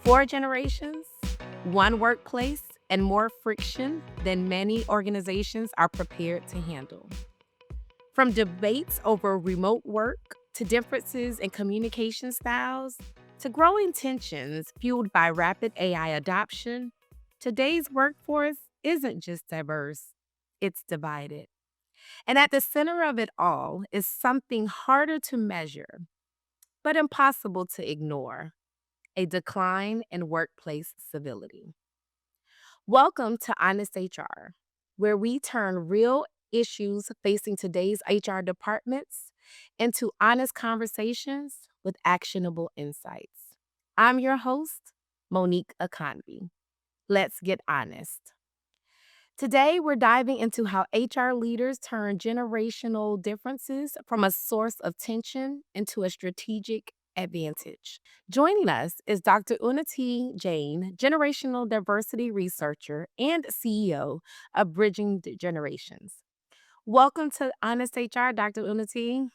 Four generations, one workplace, and more friction than many organizations are prepared to handle. From debates over remote work to differences in communication styles to growing tensions fueled by rapid AI adoption, today's workforce isn't just diverse, it's divided. And at the center of it all is something harder to measure, but impossible to ignore: a decline in workplace civility. Welcome to Honest HR, where we turn real issues facing today's HR departments into honest conversations with actionable insights. I'm your host, Monique Akanbi. Let's get honest. Today, we're diving into how HR leaders turn generational differences from a source of tension into a strategic advantage. Joining us is Dr. Unnatti Jain, generational diversity researcher and CEO of Bridging the Generations. Welcome to Honest HR, Dr. Unnatti.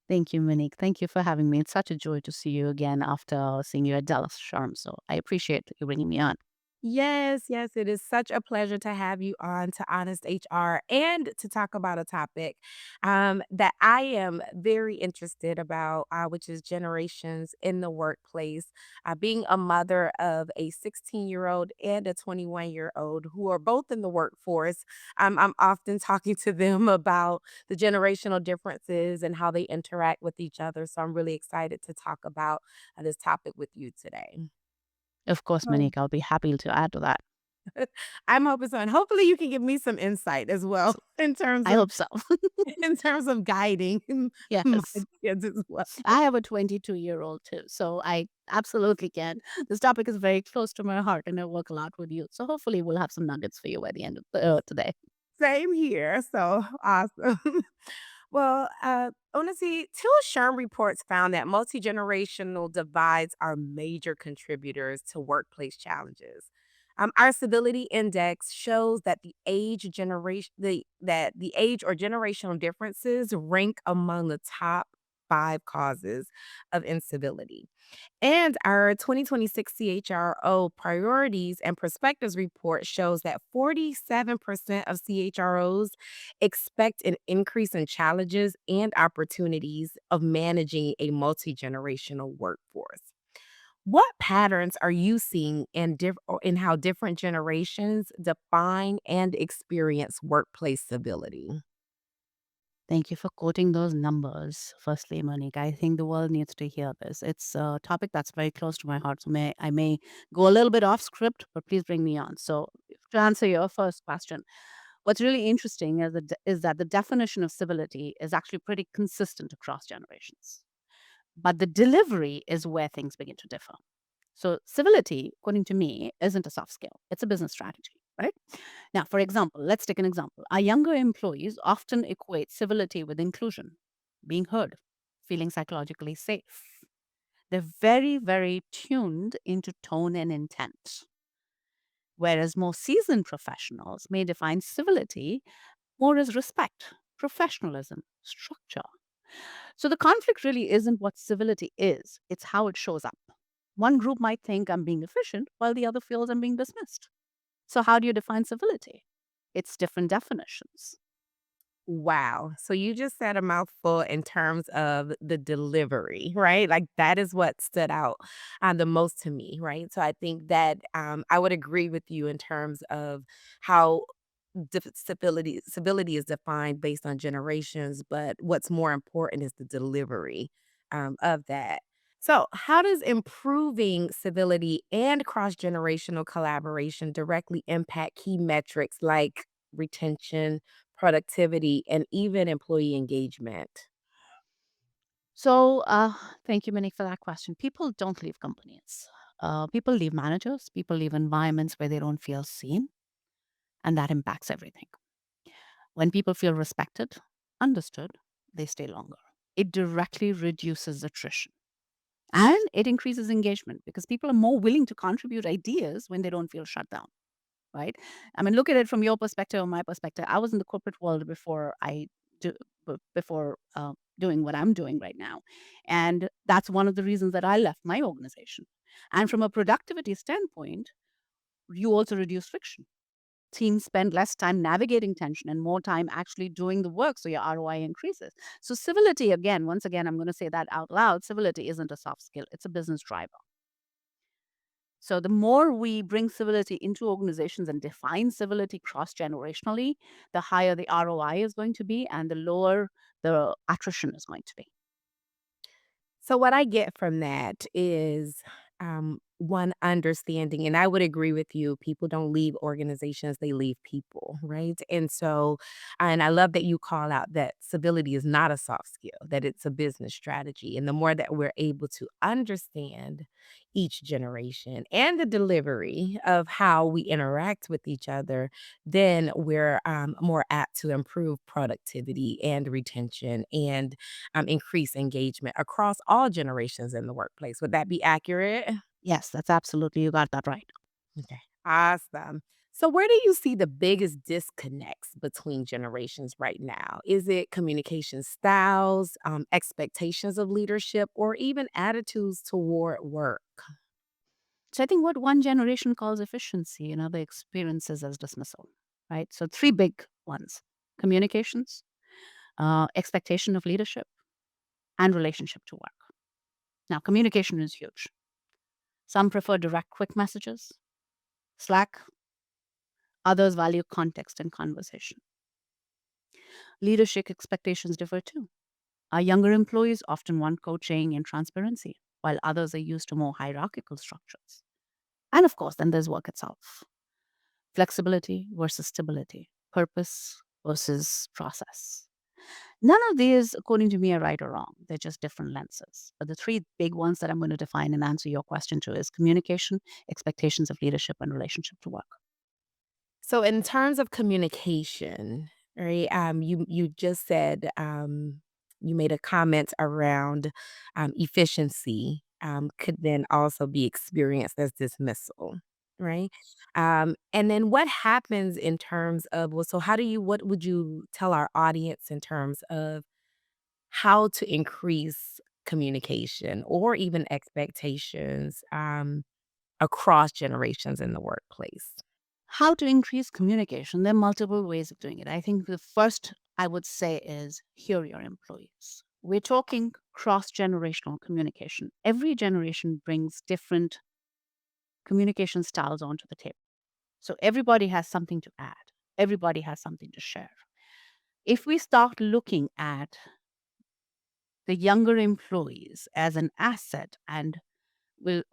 Thank you, Monique. Thank you for having me. It's such a joy to see you again after seeing you at Dallas Sharm. So I appreciate you bringing me on. Yes, yes, it is such a pleasure to have you on to Honest HR and to talk about a topic that I am very interested about, which is generations in the workplace. Being a mother of a 16-year-old and a 21-year-old who are both in the workforce, I'm often talking to them about the generational differences and how they interact with each other. So I'm really excited to talk about this topic with you today. Of course, Monique, I'll be happy to add to that. I'm hoping so, and hopefully you can give me some insight as well So in terms I of hope so. guiding my Yes. kids as well. I have a 22-year-old too. So I absolutely can. This topic is very close to my heart and I work a lot with you. So hopefully we'll have some nuggets for you at the end of today. Same here, so awesome. Well, honestly, two SHRM reports found that multi-generational divides are major contributors to workplace challenges. Our civility index shows that the age or generational differences rank among the top five causes of incivility. And our 2026 CHRO priorities and perspectives report shows that 47% of CHROs expect an increase in challenges and opportunities of managing a multi generational workforce. What patterns are you seeing in how different generations define and experience workplace civility? Thank you for quoting those numbers. Firstly, Monique, I think the world needs to hear this. It's a topic that's very close to my heart. So I may go a little bit off script, but please bring me on. So to answer your first question, what's really interesting is that the definition of civility is actually pretty consistent across generations. But the delivery is where things begin to differ. So civility, according to me, isn't a soft skill. It's a business strategy, right? Now, for example, let's take an example. Our younger employees often equate civility with inclusion, being heard, feeling psychologically safe. They're very, very tuned into tone and intent. Whereas more seasoned professionals may define civility more as respect, professionalism, structure. So the conflict really isn't what civility is, it's how it shows up. One group might think I'm being efficient, while the other feels I'm being dismissed. So, how do you define civility? It's different definitions. Wow. So you just said a mouthful in terms of the delivery, right? Like that is what stood out the most to me, right? So I think that I would agree with you in terms of how civility is defined based on generations, but what's more important is the delivery of that. So, how does improving civility and cross generational collaboration directly impact key metrics like retention, productivity, and even employee engagement? So, thank you, Monique, for that question. People don't leave companies. People leave managers, people leave environments where they don't feel seen, and that impacts everything. When people feel respected, understood, they stay longer. It directly reduces attrition and it increases engagement because people are more willing to contribute ideas when they don't feel shut down. Right? I mean, look at it from your perspective or my perspective. I was in the corporate world before do, before doing what I'm doing right now, and that's one of the reasons that I left my organization. And from a productivity standpoint, you also reduce friction. Teams spend less time navigating tension and more time actually doing the work, so your ROI increases. So, civility, again, once again, I'm going to say that out loud, civility isn't a soft skill, it's a business driver. So, the more we bring civility into organizations and define civility cross generationally, the higher the ROI is going to be and the lower the attrition is going to be. So, what I get from that is one understanding, and I would agree with you. People don't leave organizations, they leave people, right? And so, and I love that you call out that civility is not a soft skill, that it's a business strategy. And the more that we're able to understand each generation and the delivery of how we interact with each other, then we're more apt to improve productivity and retention and increase engagement across all generations in the workplace. Would that be accurate? Yes, that's absolutely, you got that right. Okay. Awesome. So, where do you see the biggest disconnects between generations right now? Is it communication styles, expectations of leadership, or even attitudes toward work? So, I think what one generation calls efficiency, another experiences as dismissal, right? So, three big ones: communications, expectation of leadership, and relationship to work. Now, communication is huge. Some prefer direct, quick messages, Slack, others value context and conversation. Leadership expectations differ too. Our younger employees often want coaching and transparency, while others are used to more hierarchical structures. And of course, then there's work itself: flexibility versus stability, purpose versus process. None of these, according to me, are right or wrong. They're just different lenses. But the three big ones that I'm going to define and answer your question to is communication, expectations of leadership, and relationship to work. So, in terms of communication, right? You just said you made a comment around efficiency could then also be experienced as dismissal, right? And then what happens in terms of well, so how do you what would you tell our audience in terms of how to increase communication or even expectations across generations in the workplace? How to increase communication? There are multiple ways of doing it. I think the first I would say is hear your employees. We're talking cross generational communication. Every generation brings different communication styles onto the table. So everybody has something to add, everybody has something to share. If we start looking at the younger employees as an asset will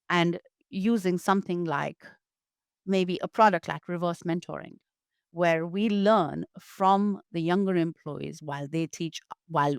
and using something like maybe a product like reverse mentoring, where we learn from the younger employees while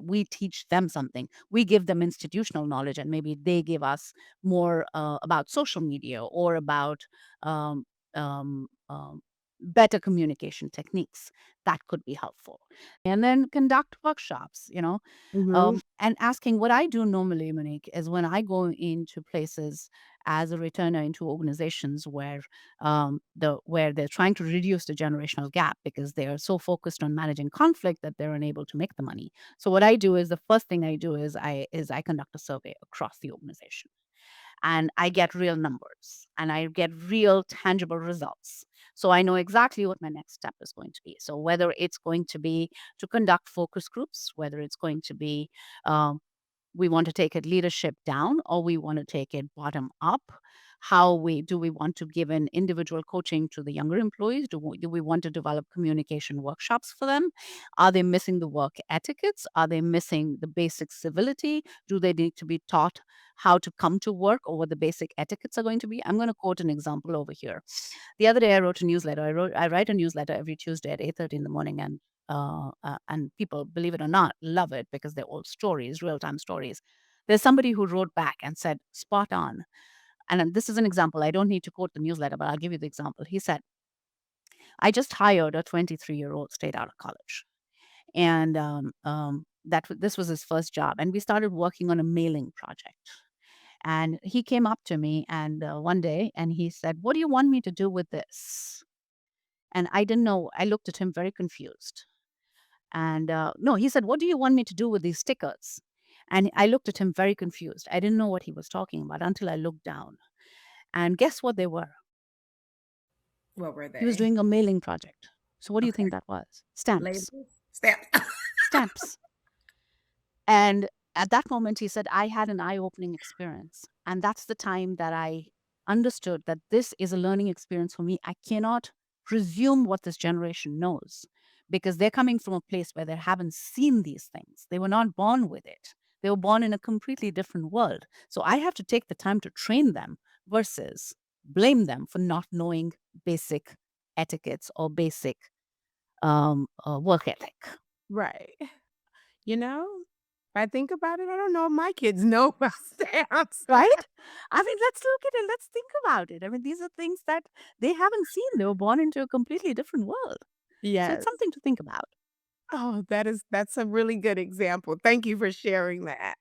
we teach them something. We give them institutional knowledge and maybe they give us more about social media or about um, um, um, better communication techniques. That could be helpful. And then conduct workshops, and asking. What I do normally, Monique, is when I go into places as a returner into organizations where they're trying to reduce the generational gap because they are so focused on managing conflict that they're unable to make the money. So what I do is the first thing I do is I conduct a survey across the organization, and I get real numbers and I get real tangible results. So I know exactly what my next step is going to be. So whether it's going to be to conduct focus groups, whether it's going to be um, we want to take it leadership down or we want to take it bottom up. How we do we want to give an individual coaching to the younger employees? Do we want to develop communication workshops for them? Are they missing the work etiquettes? Are they missing the basic civility? Do they need to be taught how to come to work or what the basic etiquettes are going to be? I'm going to quote an example over here. The other day I wrote a newsletter. I write a newsletter every Tuesday at 8:30 in the morning, and people, believe it or not, love it because they're all stories, real time stories. There's somebody who wrote back and said, spot on. And this is an example. I don't need to quote the newsletter, but I'll give you the example. He said, I just hired a 23-year-old straight out of college. And this was his first job. And we started working on a mailing project. And he came up to me and one day and he said, what do you want me to do with this? And I didn't know. I looked at him very confused. And no, he said, what do you want me to do with these stickers? And I looked at him very confused. I didn't know what he was talking about until I looked down. And guess what they were? What were He was they? doing a mailing project. So what do you Okay. think that was? Stamps. Labels? Stamp. Stamps. And at that moment, he said, I had an eye opening experience. And that's the time that I understood that this is a learning experience for me. I cannot presume what this generation knows because they're coming from a place where they haven't seen these things. They were not born with it, they were born in a completely different world. So I have to take the time to train them versus blame them for not knowing basic etiquettes or basic work ethic. Right. You know, if I think about it, I don't know if my kids know about stamps. Right? I mean, let's look at it. Let's think about it. I mean, these are things that they haven't seen. They were born into a completely different world. So it's Yes. something to think about. Oh, that's a really good example. Thank you for sharing that.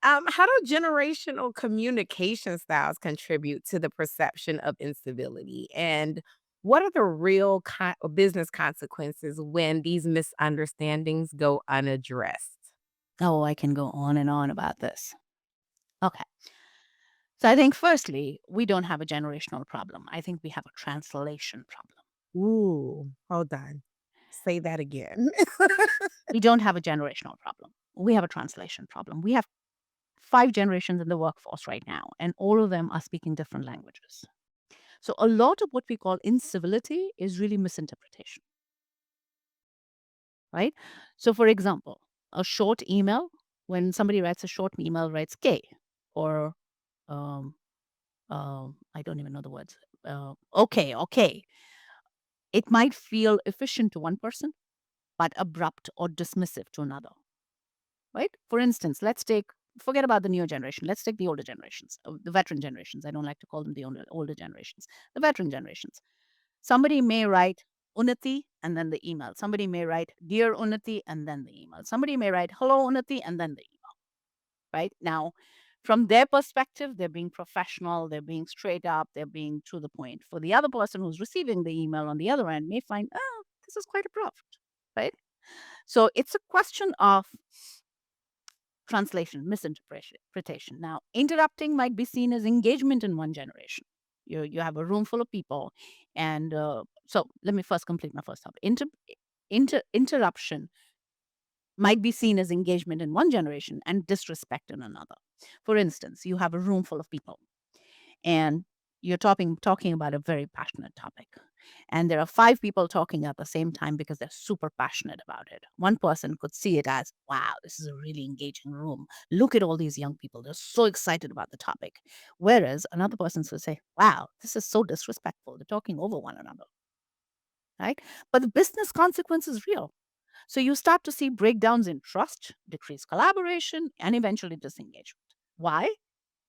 How do generational communication styles contribute to the perception of incivility? And what are the real business consequences when these misunderstandings go unaddressed? Oh, I can go on and on about this. Okay. So I think, firstly, we don't have a generational problem. I think we have a translation problem. Ooh, hold on. Say that again. We don't have a generational problem. We have a translation problem. We have 5 generations in the workforce right now, and all of them are speaking different languages. So a lot of what we call incivility is really misinterpretation. Right? So, for example, a short email, when somebody writes a short email, writes K or um, I don't even know the words. Okay, okay. It might feel efficient to one person, but abrupt or dismissive to another. Right? For instance, forget about the newer generation. Let's take the older generations, the veteran generations. I don't like to call them the older generations, the veteran generations. Somebody may write Unnati and then the email. Somebody may write Dear Unnati and then the email. Somebody may write Hello Unnati and then the email. Right? Now, from their perspective, they're being professional, they're being straight up, they're being to the point. For the other person who's receiving the email on the other end may find, oh, this is quite abrupt. Right? So it's a question of translation, misinterpretation. Now, interrupting might be seen as engagement in one generation. You have a room full of people, and so let me first complete my first thought. Interruption might be seen as engagement in one generation and disrespect in another. For instance, you have a room full of people, and you're talking about a very passionate topic, and there are 5 people talking at the same time because they're super passionate about it. One person could see it as, wow, this is a really engaging room, look at all these young people, they're so excited about the topic. Whereas another person would say, wow, this is so disrespectful, they're talking over one another. Right? But the business consequence is real. So you start to see breakdowns in trust, decreased collaboration, and eventually disengagement. Why?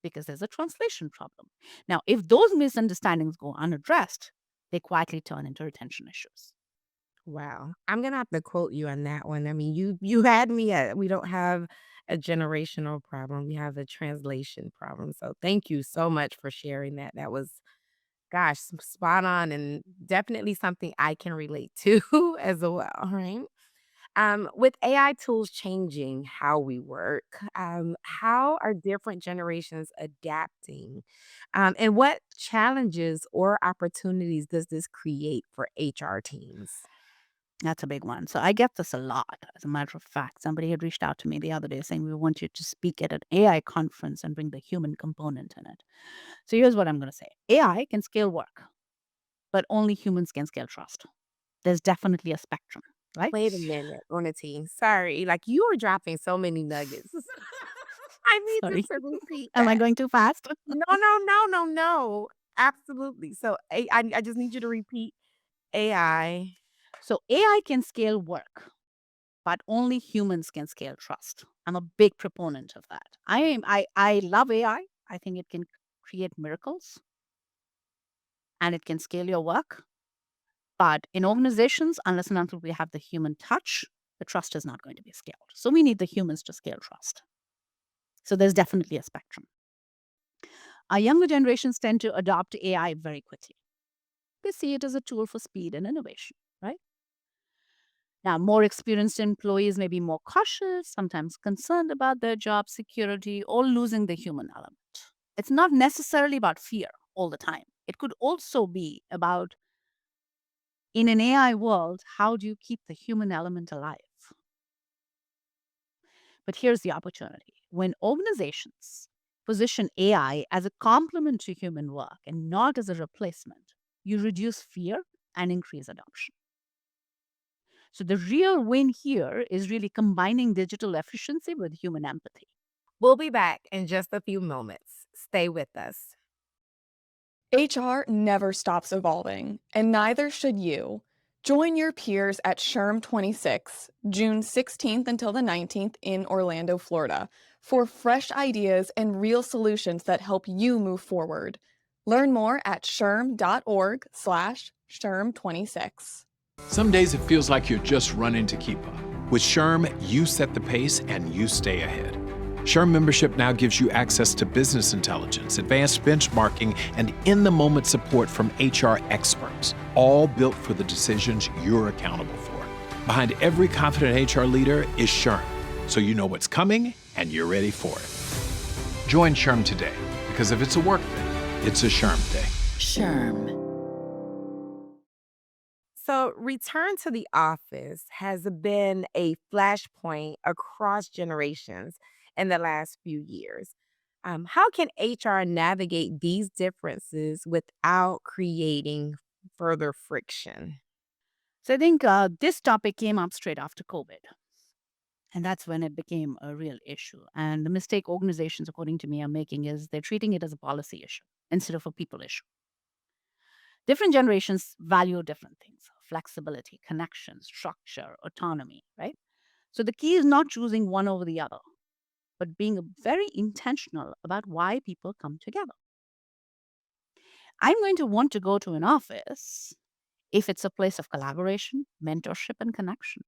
Because there's a translation problem. Now, if those misunderstandings go unaddressed, they quietly turn into retention issues. Wow. I'm gonna have to quote you on that one. I mean, you had me at we don't have a generational problem. We have a translation problem. So thank you so much for sharing that. That was gosh, spot on and definitely something I can relate to as well. Right. With AI tools changing how we work, how are different generations adapting? And what challenges or opportunities does this create for HR teams? That's a big one. So I get this a lot. As a matter of fact, somebody had reached out to me the other day saying, we want you to speak at an AI conference and bring the human component in it. So here's what I'm going to say: AI can scale work, but only humans can scale trust. There's definitely a spectrum, right? Wait a minute, Onati. Sorry, like you are dropping so many nuggets. I need you Sorry. to repeat Am I that. going too fast? No, no, no, no, no. Absolutely. So I just need you to repeat AI. So AI can scale work, but only humans can scale trust. I'm a big proponent of that. I love AI. I think it can create miracles and it can scale your work. But in organizations, unless and until we have the human touch, the trust is not going to be scaled. So we need the humans to scale trust. So there's definitely a spectrum. Our younger generations tend to adopt AI very quickly. They see it as a tool for speed and innovation, right? Now, more experienced employees may be more cautious, sometimes concerned about their job security or losing the human element. It's not necessarily about fear all the time. It could also be about, in an AI world, how do you keep the human element alive? But here's the opportunity. When organizations position AI as a complement to human work and not as a replacement, you reduce fear and increase adoption. So the real win here is really combining digital efficiency with human empathy. We'll be back in just a few moments. Stay with us. HR never stops evolving, and neither should you. Join your peers at SHRM-26, June 16th until the 19th in Orlando, Florida, for fresh ideas and real solutions that help you move forward. Learn more at shrm.org/SHRM26. Some days it feels like you're just running to keep up. With SHRM, you set the pace and you stay ahead. SHRM membership now gives you access to business intelligence, advanced benchmarking, and in-the-moment support from HR experts, all built for the decisions you're accountable for. Behind every confident HR leader is SHRM, so you know what's coming and you're ready for it. Join SHRM today, because if it's a work day, it's a SHRM day. SHRM. So, return to the office has been a flashpoint across generations in the last few years. How can HR navigate these differences without creating further friction? So I think this topic came up straight after COVID. And that's when it became a real issue. And the mistake organizations, according to me, are making is they're treating it as a policy issue instead of a people issue. Different generations value different things: flexibility, connection, structure, autonomy, right? So the key is not choosing one over the other, but being very intentional about why people come together. I'm going to want to go to an office if it's a place of collaboration, mentorship, and connection.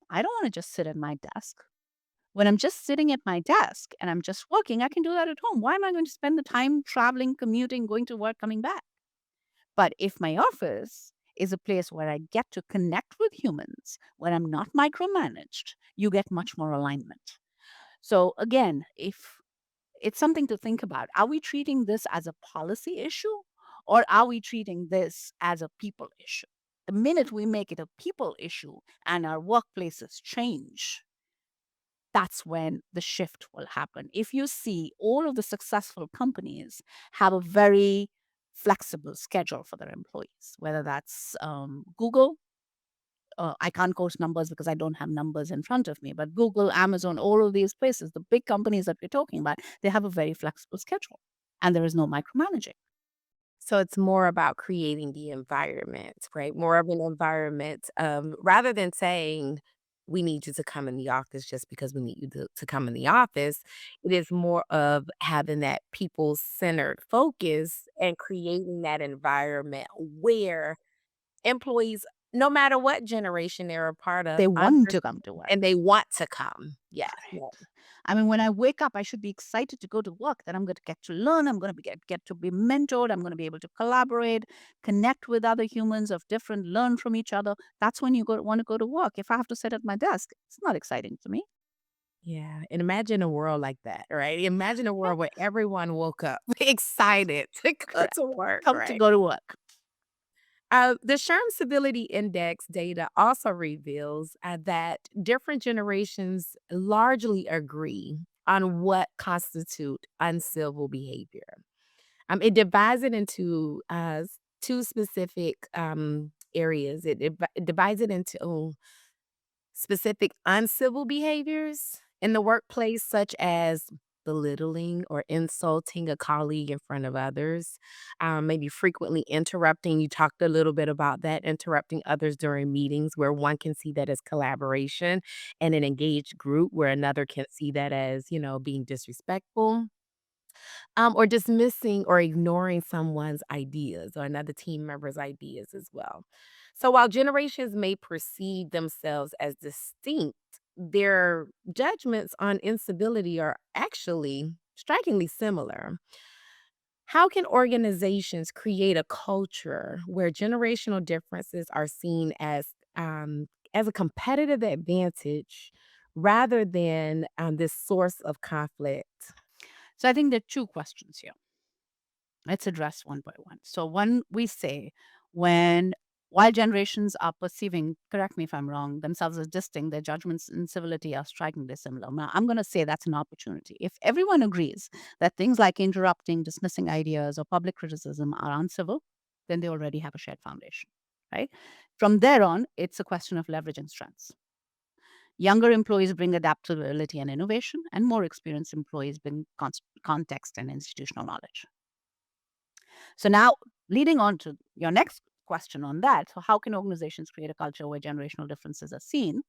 I don't want to just sit at my desk. When I'm just sitting at my desk and I'm just working, I can do that at home. Why am I going to spend the time traveling, commuting, going to work, coming back? But if my office is a place where I get to connect with humans, where I'm not micromanaged, you get much more alignment. So again, if it's something to think about, are we treating this as a policy issue or are we treating this as a people issue? The minute we make it a people issue and our workplaces change, that's when the shift will happen. If you see all of the successful companies have a very flexible schedule for their employees, whether that's Google. I can't quote numbers because I don't have numbers in front of me, but Google, Amazon, all of these places, the big companies that we're talking about, they have a very flexible schedule and there is no micromanaging. So it's more about creating the environment, right? More of an environment, rather than saying, we need you to come in the office just because we need you to come in the office. It is more of having that people centered focus and creating that environment where employees, no matter what generation they're a part of, They want to come to work. and they want to come. Yes. Right. I mean, when I wake up, I should be excited to go to work, that I'm going to get to learn, I'm going to get to be mentored, I'm going to be able to collaborate, connect with other humans of different, learn from each other. That's when you want to go to work. If I have to sit at my desk, it's not exciting to me. Yeah, and imagine a world like that, right? Imagine a world where everyone woke up excited to go Correct. to work, Come to right? go to work. The SHRM Civility Index data also reveals that different generations largely agree on what constitute uncivil behavior. It divides it into two specific areas. It divides it into specific uncivil behaviors in the workplace, such as belittling or insulting a colleague in front of others, maybe frequently interrupting. You talked a little bit about that, interrupting others during meetings where one can see that as collaboration, and an engaged group where another can see that as, being disrespectful, or dismissing or ignoring someone's ideas or another team member's ideas as well. So while generations may perceive themselves as distinct, their judgments on incivility are actually strikingly similar. How can organizations create a culture where generational differences are seen as as a competitive advantage rather than this source of conflict? So I think there are two questions here. Let's address one by one. So one, we say, when while generations are perceiving, correct me if I'm wrong, themselves as distinct, their judgments in civility are strikingly similar. Now, I'm going to say that's an opportunity. If everyone agrees that things like interrupting, dismissing ideas, or public criticism are uncivil, then they already have a shared foundation, right? From there on, it's a question of leveraging strengths. Younger employees bring adaptability and innovation, and more experienced employees bring context and institutional knowledge. So now, leading on to your next question on that, so how can organizations create a culture where generational differences are seen?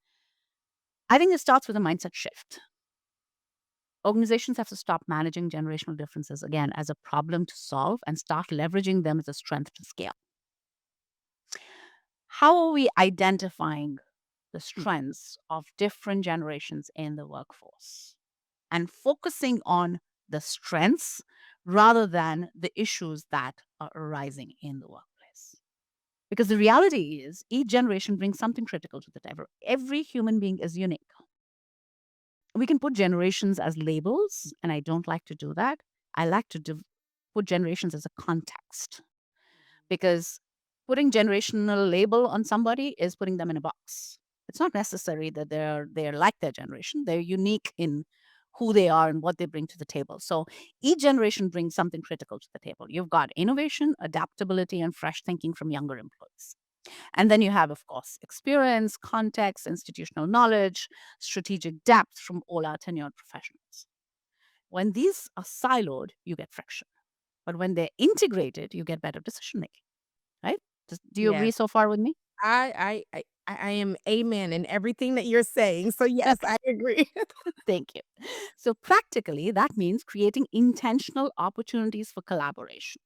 I think it starts with a mindset shift. Organizations have to stop managing generational differences again as a problem to solve and start leveraging them as a strength to scale. How are we identifying the strengths of different generations in the workforce and focusing on the strengths rather than the issues that are arising in the workplace? Because the reality is, each generation brings something critical to the table. Every human being is unique. We can put generations as labels, and I don't like to do that. I like to put generations as a context, because putting generational label on somebody is putting them in a box. It's not necessary that they're like their generation. They're unique in who they are and what they bring to the table. So each generation brings something critical to the table. You've got innovation, adaptability, and fresh thinking from younger employees. And then you have, of course, experience, context, institutional knowledge, strategic depth from all our tenured professionals. When these are siloed, you get friction. But when they're integrated, you get better decision making, right? Do you agree Yes. so far with me? I am amen in everything that you're saying. So yes, I agree. Thank you. So, practically, that means creating intentional opportunities for collaboration,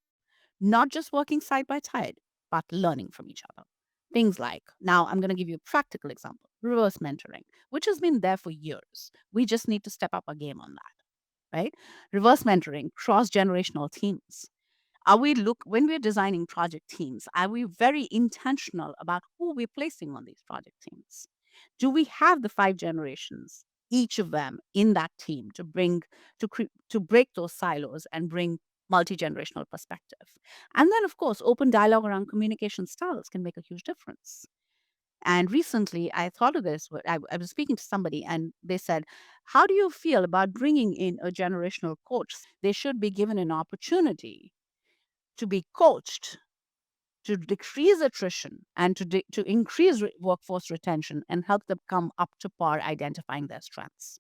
not just working side by side, but learning from each other. Things like, now I'm going to give you a practical example, reverse mentoring, which has been there for years. We just need to step up our game on that, right? Reverse mentoring, cross generational teams. Are we look when we're designing project teams, are we very intentional about who we're placing on these project teams? Do we have the five generations, each of them in that team to bring to break those silos and bring multi-generational perspective? And then of course, open dialogue around communication styles can make a huge difference. And recently, I thought of this. I was speaking to somebody, and they said, how do you feel about bringing in a generational coach? They should be given an opportunity to be coached to decrease attrition and to increase workforce retention and help them come up to par identifying their strengths.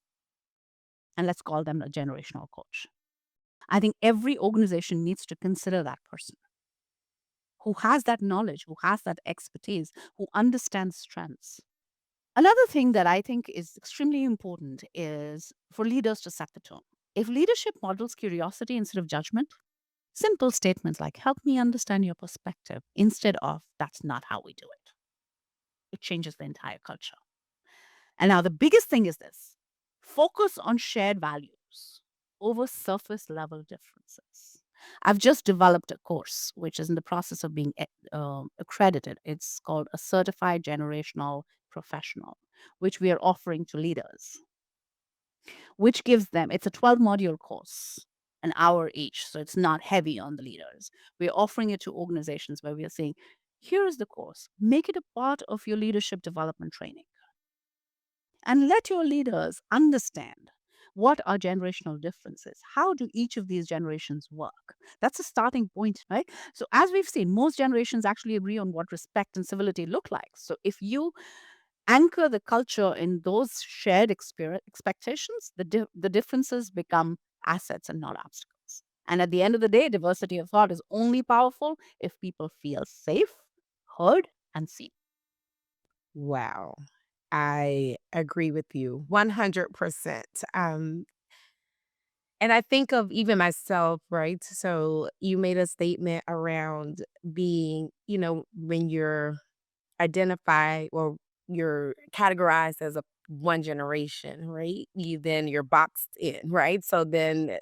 And let's call them a generational coach. I think every organization needs to consider that person who has that knowledge, who has that expertise, who understands strengths. Another thing that I think is extremely important is for leaders to set the tone. If leadership models curiosity instead of judgment, simple statements like, help me understand your perspective, instead of, that's not how we do it. It changes the entire culture. And now the biggest thing is this: focus on shared values over surface level differences. I've just developed a course which is in the process of being accredited. It's called a certified generational professional, which we are offering to leaders, which gives them, it's a 12 module course, an hour each. So it's not heavy on the leaders. We're offering it to organizations where we are saying, here is the course, make it a part of your leadership development training, and let your leaders understand what are generational differences. How do each of these generations work? That's a starting point, right? So, as we've seen, most generations actually agree on what respect and civility look like. So, if you anchor the culture in those shared expectations, the differences become assets and not obstacles. And at the end of the day, diversity of thought is only powerful if people feel safe, heard, and seen. Wow. I agree with you 100%. And I think of even myself, right? So you made a statement around being, when you're identified or you're categorized as a one generation, right? You're boxed in, right? So then,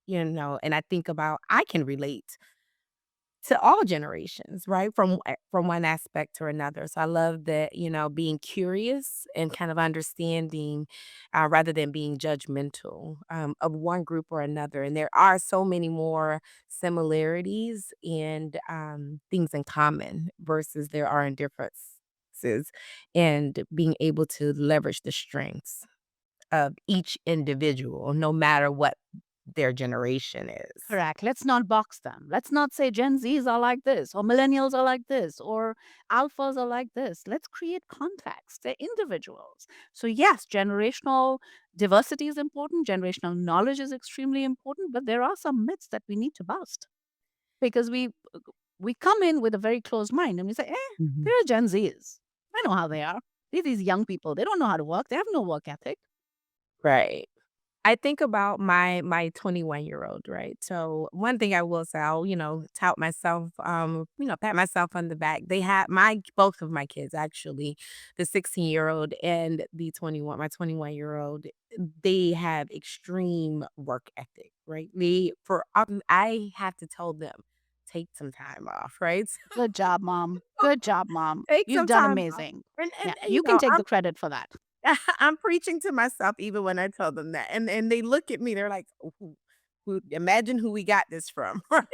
and I think about I can relate to all generations, right? From one aspect to another. So I love that, being curious and kind of understanding rather than being judgmental of one group or another. And there are so many more similarities and things in common versus there are in differences, and being able to leverage the strengths of each individual, no matter what their generation is. Correct. Let's not box them. Let's not say Gen Zs are like this, or millennials are like this, or alphas are like this. Let's create context. They're individuals. So, yes, generational diversity is important, generational knowledge is extremely important, but there are some myths that we need to bust because we come in with a very closed mind and we say, Mhm. they're Gen Zs. I know how they are. They're these young people. They don't know how to work. They have no work ethic. Right. I think about my 21-year-old, right? So one thing I will say, I'll, tout myself, pat myself on the back. They had both of my kids actually, the 16-year-old and my 21-year-old, they have extreme work ethic, right? I have to tell them, take some time off, right? Good job, mom. Good job, mom. Take You've some done time off. amazing. And, Yeah, and, and you can take the credit for that. I'm preaching to myself even when I tell them that, and they look at me, they're like, who imagine who we got this from," right?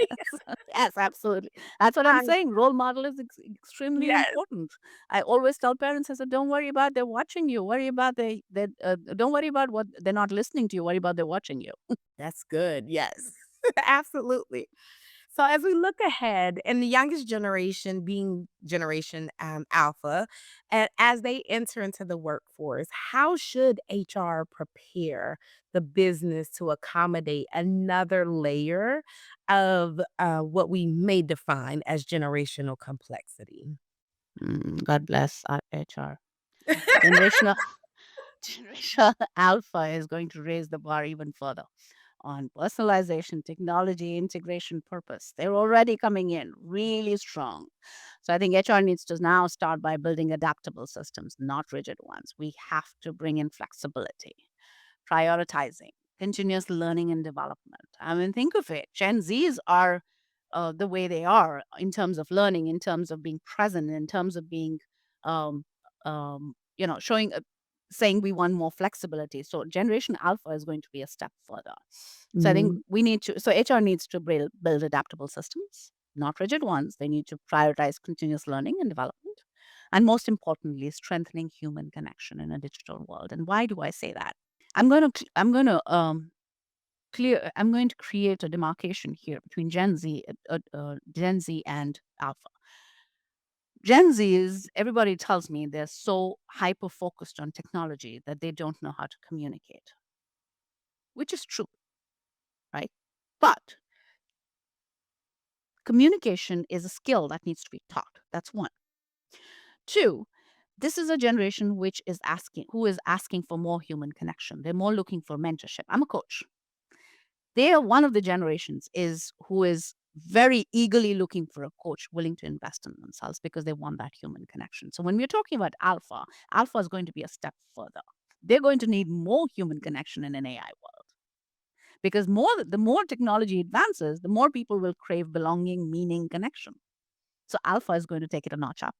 Yes, absolutely. That's what I'm I saying. Role model is extremely Yes, important. I always tell parents, I said, don't worry about they're watching you. Worry about don't worry about what they're not listening to you. Worry about they're watching you. that's good, yes. Absolutely. So as we look ahead, and the youngest generation being Generation Alpha, and as they enter into the workforce, how should HR prepare the business to accommodate another layer of what we may define as generational complexity? God bless our HR. Generational Generational Alpha is going to raise the bar even further on personalization, technology, integration, purpose. They're already coming in really strong. So I think HR needs to now start by building adaptable systems, not rigid ones. We have to bring in flexibility, prioritizing, continuous learning and development. I mean, think of it. Gen Zs are the way they are in terms of learning, in terms of being present, in terms of being, um, showing, saying we want more flexibility. So Generation Alpha is going to be a step further. So I think Mhm. so HR needs to build adaptable systems, not rigid ones. They need to prioritize continuous learning and development. And most importantly, strengthening human connection in a digital world. And why do I say that? I'm going to create a demarcation here between Gen Z and Alpha. Gen Z is, everybody tells me they're so hyper focused on technology that they don't know how to communicate, which is true, right? But communication is a skill that needs to be taught. That's one. Two, this is a generation who is asking for more human connection. They're more looking for mentorship. I'm a coach. They are one of the generations who is very eagerly looking for a coach willing to invest in themselves because they want that human connection. So when we're talking about alpha is going to be a step further. They're going to need more human connection in an AI world because the more technology advances, the more people will crave belonging, meaning, connection. So alpha is going to take it a notch up.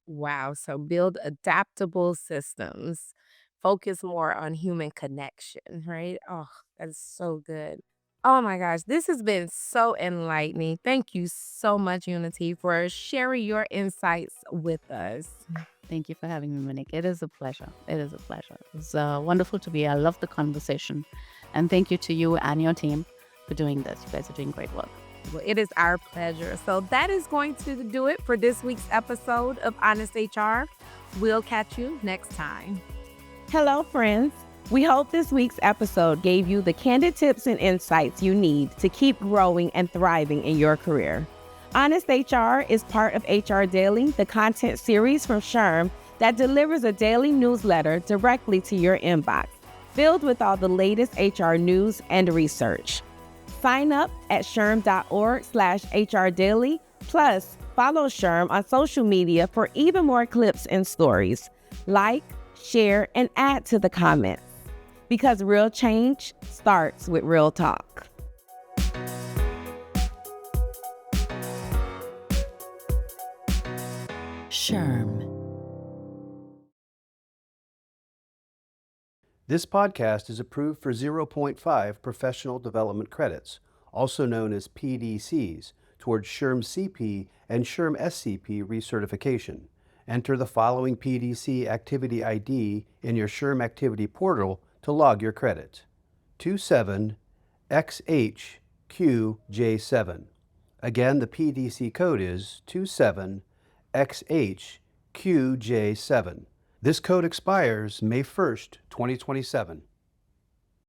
Wow. So build adaptable systems, focus more on human connection, right? Oh, that's so good. Oh my gosh, this has been so enlightening. Thank you so much, Unity, for sharing your insights with us. Thank you for having me, Monique. It is a pleasure. It is a pleasure. It's wonderful to be here. I love the conversation. And thank you to you and your team for doing this. You guys are doing great work. Well, it is our pleasure. So that is going to do it for this week's episode of Honest HR. We'll catch you next time. Hello, friends. We hope this week's episode gave you the candid tips and insights you need to keep growing and thriving in your career. Honest HR is part of HR Daily, the content series from SHRM that delivers a daily newsletter directly to your inbox, filled with all the latest HR news and research. Sign up at shrm.org/HR Daily. Plus, follow SHRM on social media for even more clips and stories. Like, share, and add to the comments. Because real change starts with real talk. SHRM. This podcast is approved for 0.5 professional development credits, also known as PDCs, towards SHRM-CP and SHRM-SCP recertification. Enter the following PDC activity ID in your SHRM activity portal to log your credit. 27XHQJ7. Again, the PDC code is 27XHQJ7. This code expires May 1st, 2027.